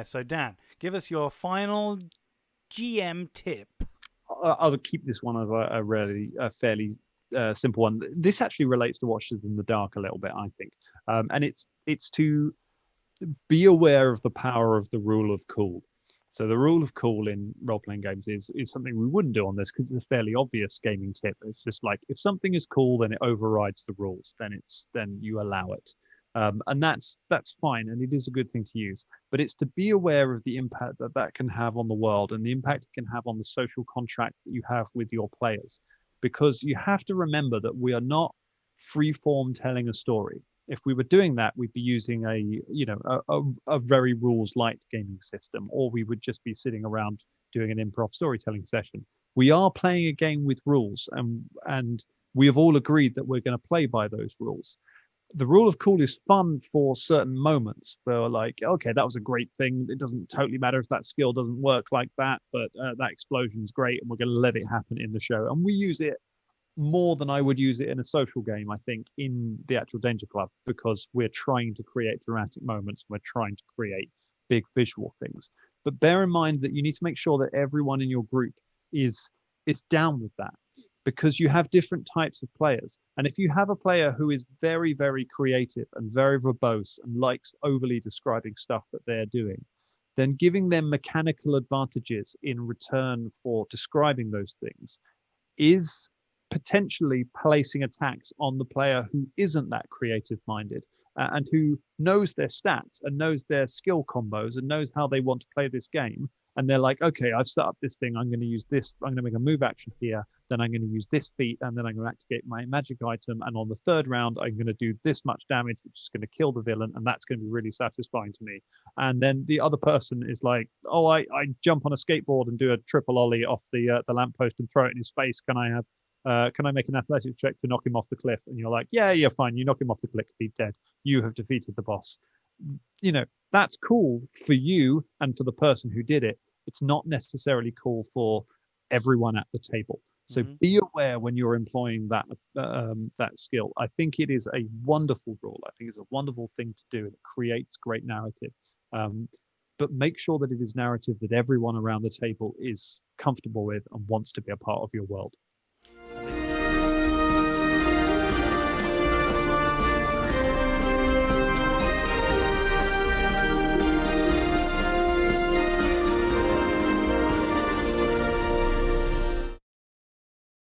So Dan, give us your final GM tip. I'll keep this one as a fairly simple one. This actually relates to Watchers in the Dark a little bit, I think, and it's to be aware of the power of the rule of cool. So the rule of cool in role-playing games is something we wouldn't do on this because it's a fairly obvious gaming tip. It's just like if something is cool, then it overrides the rules. Then you allow it, and that's fine, and it is a good thing to use. But it's to be aware of the impact that that can have on the world and the impact it can have on the social contract that you have with your players, because you have to remember that we are not free form telling a story. If we were doing that, we'd be using a very rules light gaming system, or we would just be sitting around doing an improv storytelling session. We are playing a game with rules, and we have all agreed that we're going to play by those rules. The rule of cool is fun for certain moments where we're like, okay, that was a great thing. It doesn't totally matter if that skill doesn't work like that, but that explosion's great, and we're going to let it happen in the show. And we use it more than I would use it in a social game, I think, in the actual Danger Club, because we're trying to create dramatic moments. We're trying to create big visual things. But bear in mind that you need to make sure that everyone in your group is down with that, because you have different types of players. And if you have a player who is very, very creative and very verbose and likes overly describing stuff that they're doing, then giving them mechanical advantages in return for describing those things is potentially placing a tax on the player who isn't that creative minded, and who knows their stats and knows their skill combos and knows how they want to play this game. And they're like, okay, I've set up this thing. I'm going to use this. I'm going to make a move action here. Then I'm going to use this feat. And then I'm going to activate my magic item. And on the third round, I'm going to do this much damage, which is going to kill the villain. And that's going to be really satisfying to me. And then the other person is like, oh, I jump on a skateboard and do a triple ollie off the lamppost and throw it in his face. Can I make an athletics check to knock him off the cliff? And you're like, yeah, you're fine. You knock him off the cliff, he's dead. You have defeated the boss. That's cool for you and for the person who did it. It's not necessarily cool for everyone at the table. So be aware when you're employing that skill. I think it is a wonderful rule. I think it's a wonderful thing to do. It creates great narrative. But make sure that it is narrative that everyone around the table is comfortable with and wants to be a part of your world.